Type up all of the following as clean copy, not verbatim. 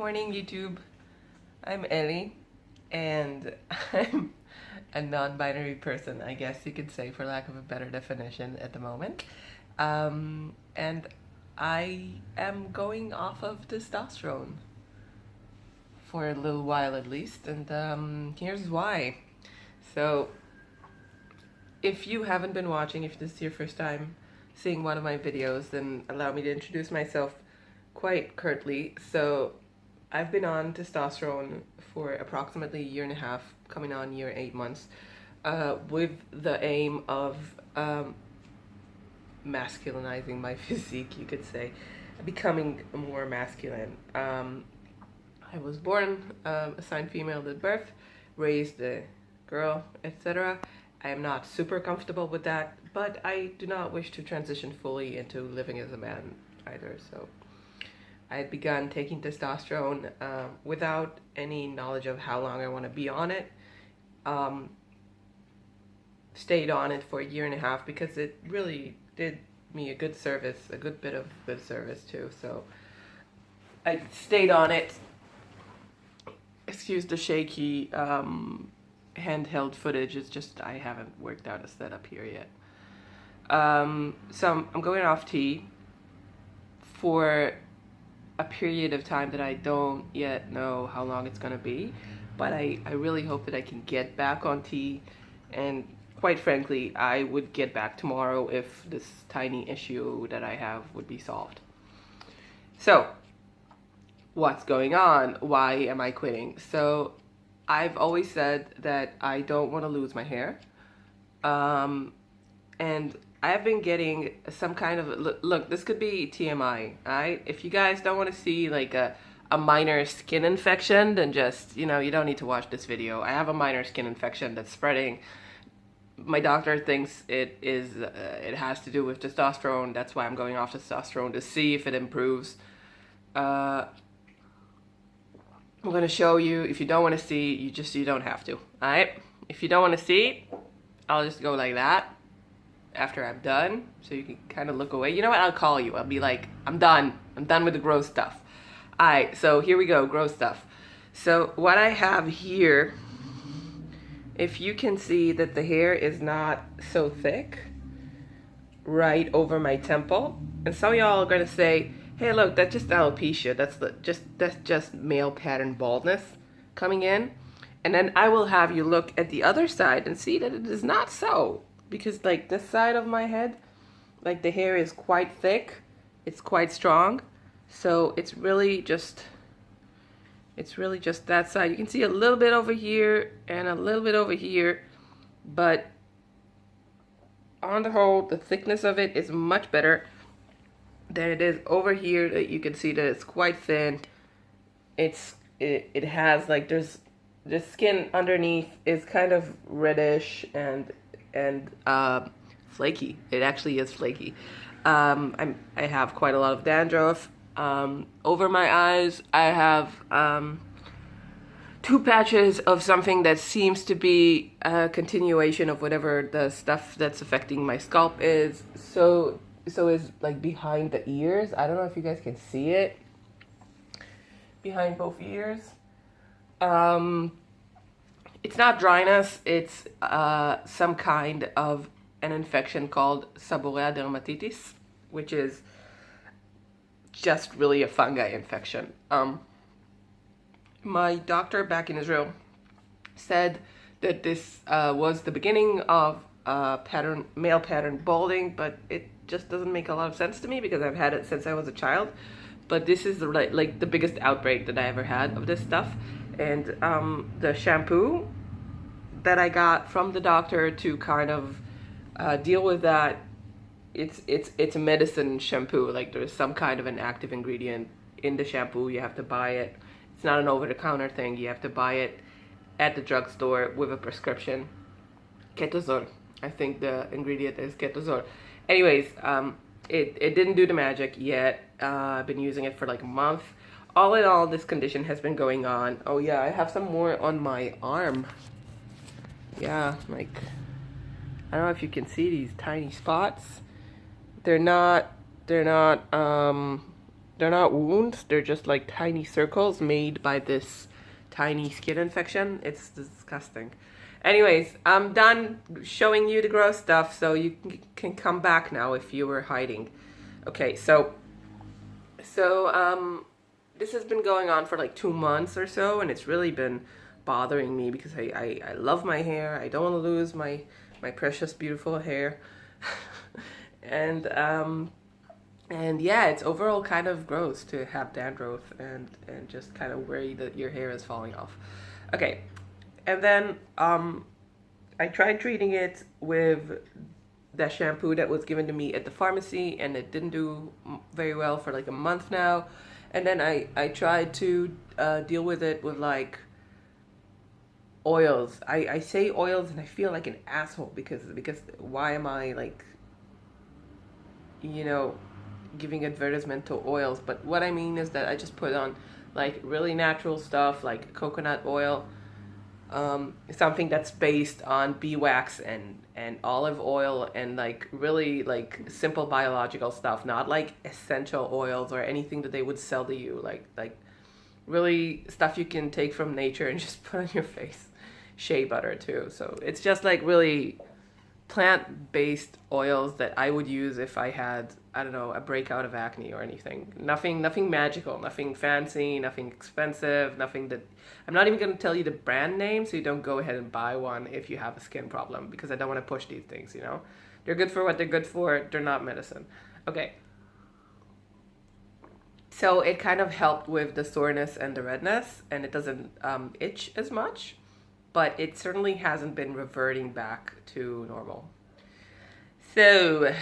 morning, YouTube. I'm Ellie, and I'm a non-binary person, I guess you could say, for lack of a better definition at the moment. And I am going off of testosterone for a little while at least, and here's why. So, if you haven't been watching, if this is your first time seeing one of my videos, then allow me to introduce myself quite curtly. So, I've been on testosterone for approximately a year and a half, coming on year 8 months, with the aim of masculinizing my physique, you could say, becoming more masculine. I was born assigned female at birth, raised a girl, etc. I am not super comfortable with that, but I do not wish to transition fully into living as a man either, so I had begun taking testosterone without any knowledge of how long I want to be on it. Stayed on it for a year and a half because it really did me a good service, a good bit of good service too. So I stayed on it. Excuse the shaky handheld footage. It's just I haven't worked out a setup here yet. So I'm going off tea for a period of time that I don't yet know how long it's going to be, but I really hope that I can get back on tea, and quite frankly I would get back tomorrow if this tiny issue that I have would be solved. So what's going on? Why am I quitting? So I've always said that I don't want to lose my hair, and I've been getting some kind of, look, this could be TMI, alright? If you guys don't want to see like a minor skin infection, then just, you don't need to watch this video. I have a minor skin infection that's spreading. My doctor thinks it has to do with testosterone. That's why I'm going off testosterone, to see if it improves. I'm going to show you. If you don't want to see, you don't have to, alright? If you don't want to see, I'll just go like that after I'm done, so you can kind of look away. You know what? I'll call you. I'll be like, I'm done with the gross stuff. Alright, so here we go, gross stuff. So what I have here, if you can see that the hair is not so thick right over my temple, and some of y'all are gonna say, hey look, that's just alopecia, that's just male pattern baldness coming in. And then I will have you look at the other side and see that it is not so. Because like this side of my head, like the hair is quite thick, it's quite strong, so it's really just that side. You can see a little bit over here and a little bit over here, but on the whole, the thickness of it is much better than it is over here. That you can see that it's quite thin. It has like, there's the skin underneath is kind of reddish and flaky. It actually is flaky. I have quite a lot of dandruff. Over my eyes, I have 2 patches of something that seems to be a continuation of whatever the stuff that's affecting my scalp is. So is like behind the ears. I don't know if you guys can see it. Behind both ears. It's not dryness, it's some kind of an infection called seborrhea dermatitis, which is just really a fungi infection. My doctor back in Israel said that this was the beginning of male pattern balding, but it just doesn't make a lot of sense to me because I've had it since I was a child. But this is like the biggest outbreak that I ever had of this stuff. And the shampoo that I got from the doctor to kind of deal with that, it's a medicine shampoo. Like there's some kind of an active ingredient in the shampoo. You have to buy it. It's not an over-the-counter thing. You have to buy it at the drugstore with a prescription. Ketozol. I think the ingredient is ketozol. Anyways, it didn't do the magic yet. I've been using it for like a month. All in all, this condition has been going on. Oh yeah, I have some more on my arm. Yeah, like, I don't know if you can see these tiny spots. They're not they're not wounds, they're just like tiny circles made by this tiny skin infection. It's disgusting. Anyways, I'm done showing you the gross stuff, so you can come back now if you were hiding. Okay, so this has been going on for like 2 months or so, and it's really been bothering me because I love my hair. I don't want to lose my precious, beautiful hair. And yeah, it's overall kind of gross to have dandruff and just kind of worry that your hair is falling off. Okay, and then I tried treating it with the shampoo that was given to me at the pharmacy, and it didn't do very well for like a month now. And then I tried to deal with it with like oils. I say oils and I feel like an asshole because why am I like, you know, giving advertisement to oils? But what I mean is that I just put on like really natural stuff like coconut oil, something that's based on beeswax and olive oil, and like really like simple biological stuff, not like essential oils or anything that they would sell to you, like really stuff you can take from nature and just put on your face. Shea butter too. So it's just like really plant-based oils that I would use if I had, I don't know, a breakout of acne or anything. Nothing magical, nothing fancy, nothing expensive, nothing that, I'm not even going to tell you the brand name so you don't go ahead and buy one if you have a skin problem, because I don't want to push these things, you know. They're good for what they're good for. They're not medicine. Okay. So it kind of helped with the soreness and the redness, and it doesn't itch as much, but it certainly hasn't been reverting back to normal. So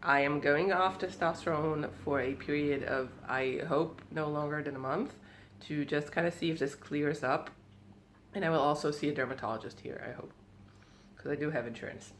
I am going off testosterone for a period of, I hope, no longer than a month, to just kind of see if this clears up. And I will also see a dermatologist here, I hope, because I do have insurance.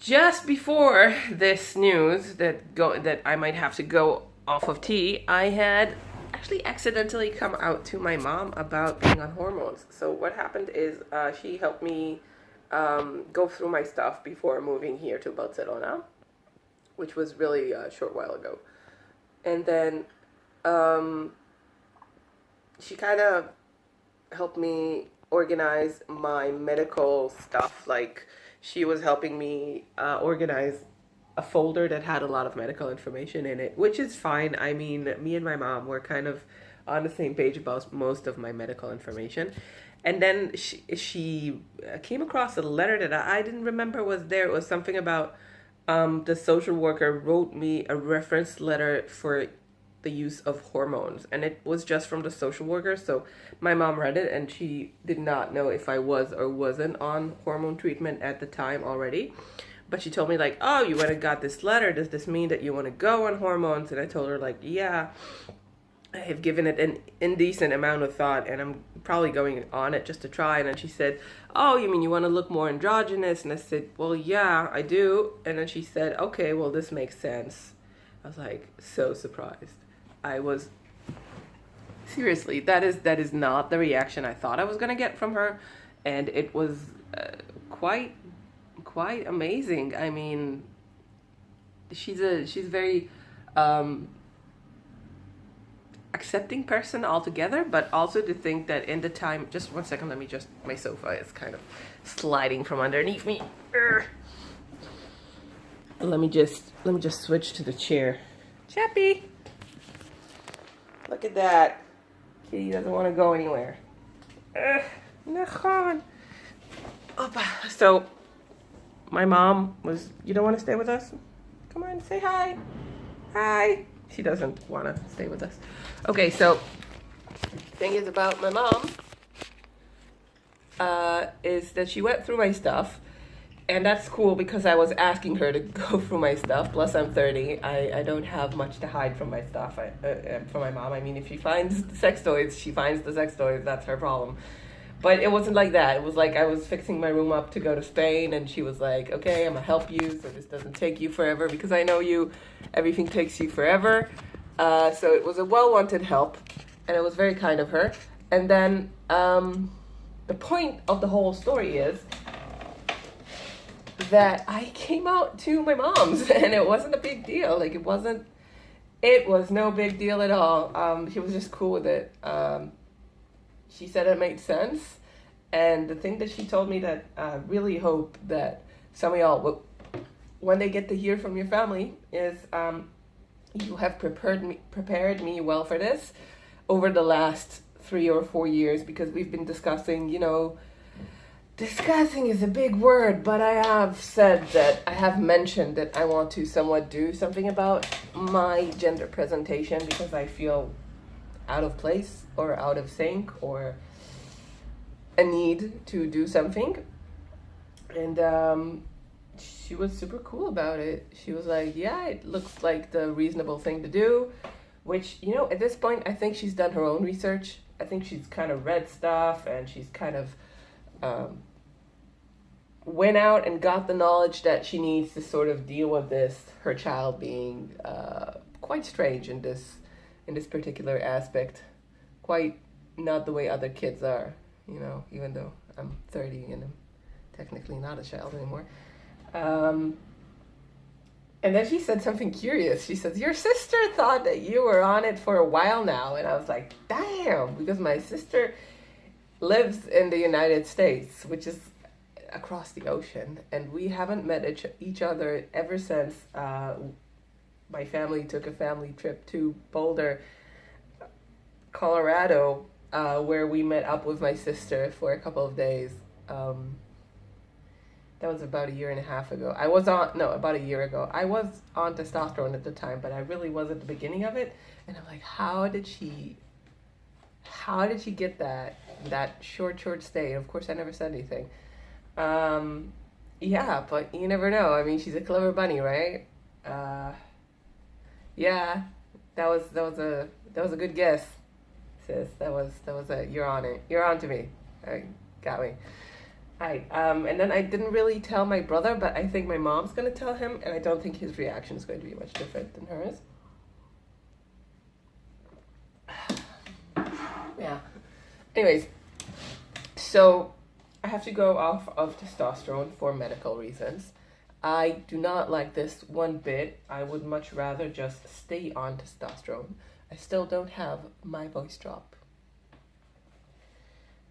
Just before this news that I might have to go off of tea, I had actually accidentally come out to my mom about being on hormones. So what happened is she helped me go through my stuff before moving here to Barcelona, which was really a short while ago. And then she kind of helped me organize my medical stuff. Like she was helping me organize a folder that had a lot of medical information in it, which is fine. I mean, me and my mom were kind of on the same page about most of my medical information. And then she came across a letter that I didn't remember was there. It was something about the social worker wrote me a reference letter for the use of hormones. And it was just from the social worker. So my mom read it and she did not know if I was or wasn't on hormone treatment at the time already. But she told me like, oh, you went and got this letter. Does this mean that you want to go on hormones? And I told her like, yeah, I have given it an indecent amount of thought and I'm probably going on it just to try. And then she said, oh, you mean you want to look more androgynous? And I said, well, yeah, I do. And then she said, okay, well, this makes sense. I was like, so surprised. I was, seriously, that is not the reaction I thought I was going to get from her. And it was quite amazing. I mean, she's very accepting person altogether, but also to think that in the time, just 1 second, my sofa is kind of sliding from underneath me. Let me just switch to the chair. Chappy, look at that. Kitty doesn't want to go anywhere. So my mom was, you don't want to stay with us? Come on, say hi. Hi. She doesn't want to stay with us. Okay, so thing is about my mom is that she went through my stuff, and that's cool because I was asking her to go through my stuff. Plus, I'm 30. I don't have much to hide from my stuff. From my mom. I mean, if she finds the sex toys, she finds the sex toys. That's her problem. But it wasn't like that. It was like I was fixing my room up to go to Spain, and she was like, okay, I'm going to help you so this doesn't take you forever, because I know you, everything takes you forever. So it was a well-wanted help, and it was very kind of her. And then the point of the whole story is that I came out to my mom's, and it wasn't a big deal. Like, it wasn't It was no big deal at all. She was just cool with it. She said it made sense. And the thing that she told me that I really hope that some of y'all, when they get to hear from your family, is you have prepared me well for this over the last 3 or 4 years, because we've been discussing, discussing is a big word, but I have mentioned that I want to somewhat do something about my gender presentation because I feel out of place or out of sync or a need to do something. And she was super cool about it. She was like, yeah, it looks like the reasonable thing to do, which, at this point, I think she's done her own research. I think she's kind of read stuff, and she's kind of went out and got the knowledge that she needs to sort of deal with this, her child being quite strange in this particular aspect, quite not the way other kids are, even though I'm 30 and I'm technically not a child anymore. And then she said something curious. She says, your sister thought that you were on it for a while now. And I was like, damn, because my sister lives in the United States, which is across the ocean. And we haven't met each other ever since my family took a family trip to Boulder, Colorado, where we met up with my sister for a couple of days. That was about a year and a half ago. About a year ago. I was on testosterone at the time, but I really was at the beginning of it. And I'm like, how did she get that short stay? And of course, I never said anything. Yeah, but you never know. I mean, she's a clever bunny, right? Yeah, that was a good guess, sis. That was you're on it. You're on to me. Got me. Hi. And then I didn't really tell my brother, but I think my mom's gonna tell him, and I don't think his reaction is going to be much different than hers. Yeah. Anyways, so I have to go off of testosterone for medical reasons. I do not like this one bit. I would much rather just stay on testosterone. I still don't have my voice drop.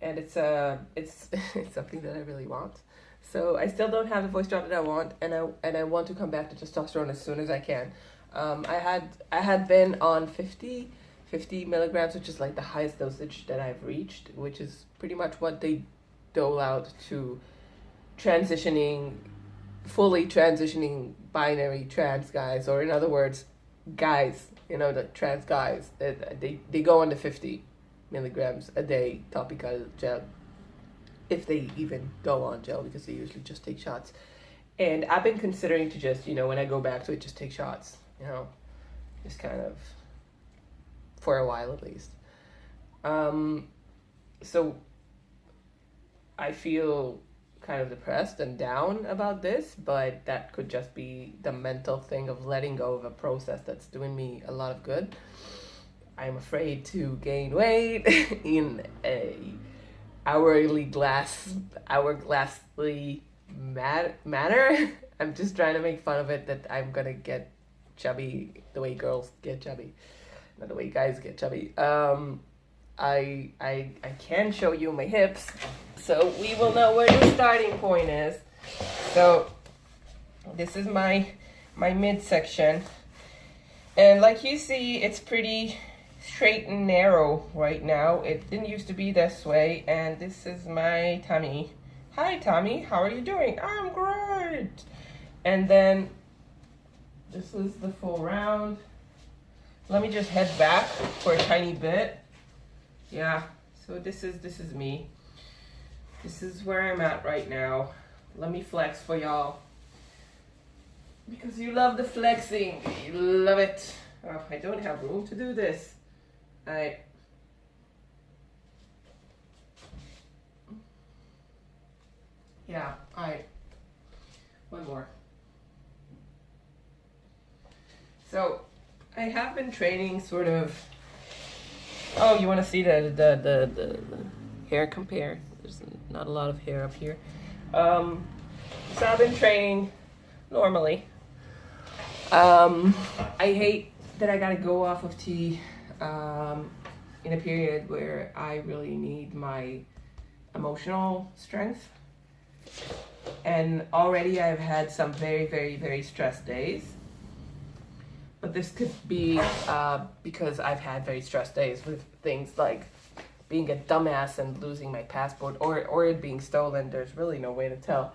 And it's something that I really want. So I still don't have the voice drop that I want, and I want to come back to testosterone as soon as I can. I had been on 50 milligrams, which is like the highest dosage that I've reached, which is pretty much what they dole out to fully transitioning binary trans guys, or in other words, guys, the trans guys, they go on the 50 milligrams a day topical gel, if they even go on gel, because they usually just take shots. And I've been considering to just, when I go back to it, just take shots, just kind of for a while at least. So I feel kind of depressed and down about this, but that could just be the mental thing of letting go of a process that's doing me a lot of good. I'm afraid to gain weight in a hourglassly manner. I'm just trying to make fun of it that I'm gonna get chubby the way girls get chubby, not the way guys get chubby. I can show you my hips, so we will know where the starting point is. So this is my midsection, and like you see, it's pretty straight and narrow right now. It didn't used to be this way. And this is my tummy. Hi Tommy, how are you doing? I'm great. And then this is the full round. Let me just head back for a tiny bit. Yeah, so this is me. This is where I'm at right now. Let me flex for y'all, because you love the flexing. You love it. Oh, I don't have room to do this. One more. So I have been training sort of. Oh, you want to see the hair compare? There's not a lot of hair up here. So I've been training normally. I hate that I gotta go off of tea in a period where I really need my emotional strength. And already I've had some very, very, very stressed days. But this could be because I've had very stressed days with things like being a dumbass and losing my passport, or it being stolen. There's really no way to tell.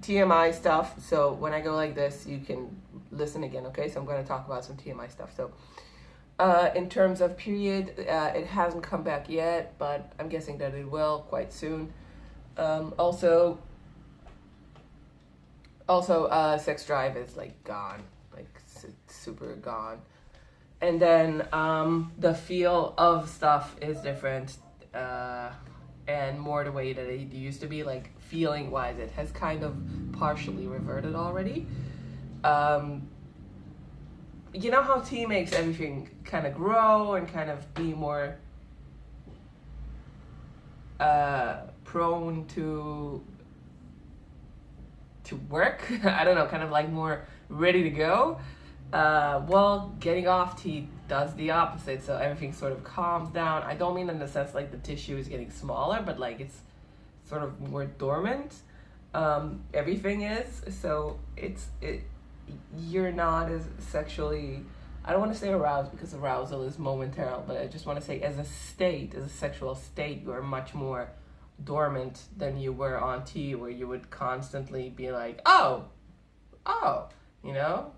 TMI stuff. So when I go like this, you can listen again, okay? So I'm going to talk about some TMI stuff. So in terms of period, it hasn't come back yet, but I'm guessing that it will quite soon. Also, sex drive is like gone, like super gone. And then the feel of stuff is different, and more the way that it used to be, like feeling wise, it has kind of partially reverted already. You know how tea makes everything kind of grow and kind of be more prone to work? I don't know, kind of like more ready to go. Well, getting off tea does the opposite, so everything sort of calms down. I don't mean in the sense like the tissue is getting smaller, but like it's sort of more dormant. Everything is, so you're not as sexually, I don't want to say aroused because arousal is momentary, but I just want to say as a sexual state, you are much more dormant than you were on tea, where you would constantly be like, oh, you know?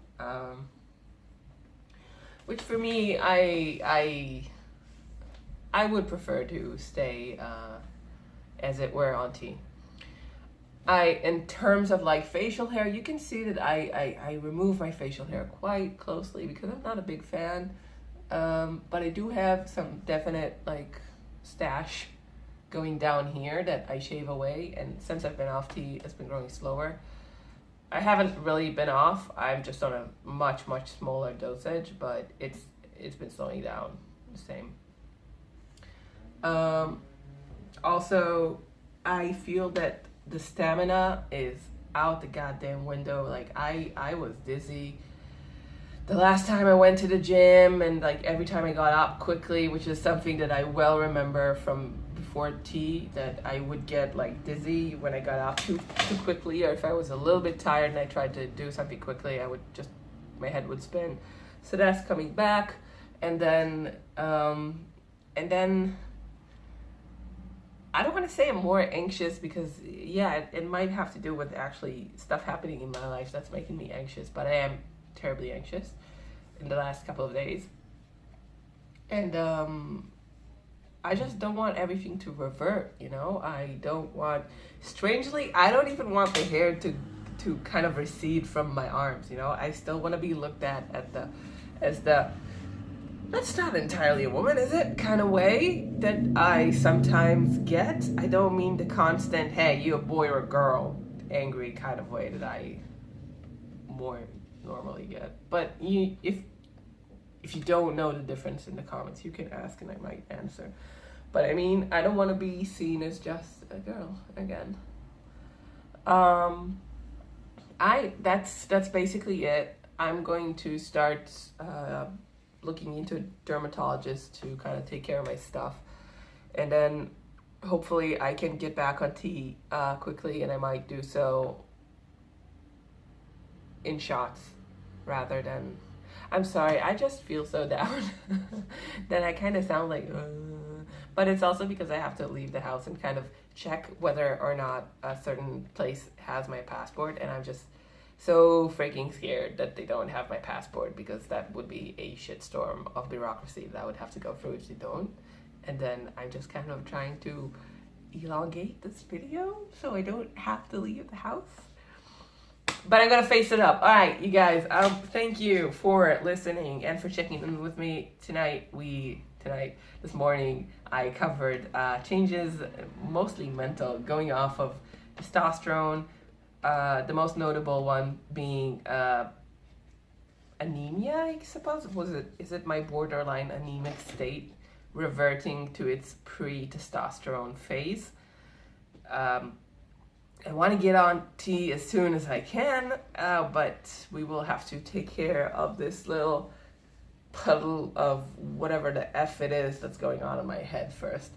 Which for me, I would prefer to stay as it were on tea. In terms of like facial hair, you can see that I remove my facial hair quite closely because I'm not a big fan. But I do have some definite like stash going down here that I shave away. And since I've been off tea, it's been growing slower. I haven't really been off. I'm just on a much, much smaller dosage, but it's been slowing down the same. Also, I feel that the stamina is out the goddamn window. Like I was dizzy the last time I went to the gym, and like every time I got up quickly, which is something that I well remember from before tea, that I would get like dizzy when I got up too quickly, or if I was a little bit tired and I tried to do something quickly, my head would spin. So that's coming back. And then I don't want to say I'm more anxious because, yeah, it might have to do with actually stuff happening in my life that's making me anxious, but I am terribly anxious in the last couple of days. And I just don't want everything to revert, you know? Strangely, I don't even want the hair to kind of recede from my arms, you know? I still want to be looked at as the that's not entirely a woman, is it? Kind of way that I sometimes get. I don't mean the constant, hey, you a boy or a girl, angry kind of way that I more normally get. But if you don't know the difference in the comments, you can ask and I might answer. But I mean, I don't want to be seen as just a girl again. That's basically it. I'm going to start looking into a dermatologist to kind of take care of my stuff, and then hopefully I can get back on tea quickly, and I might do so in shots rather than, I'm sorry, I just feel so down that I kind of sound like but it's also because I have to leave the house and kind of check whether or not a certain place has my passport, and I'm just so freaking scared that they don't have my passport, because that would be a shitstorm of bureaucracy that I would have to go through if they don't. And then I'm just kind of trying to elongate this video so I don't have to leave the house. But I'm gonna face it up. All right, you guys, thank you for listening and for checking in with me tonight. This morning, I covered changes, mostly mental, going off of testosterone. The most notable one being anemia, I suppose. Is it my borderline anemic state reverting to its pre-testosterone phase? I want to get on tea as soon as I can, but we will have to take care of this little puddle of whatever the F it is that's going on in my head first.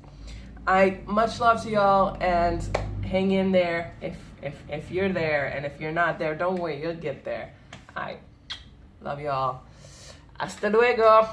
Much love to y'all, and hang in there if you're there, and if you're not there, don't worry, you'll get there. I love y'all. Hasta luego.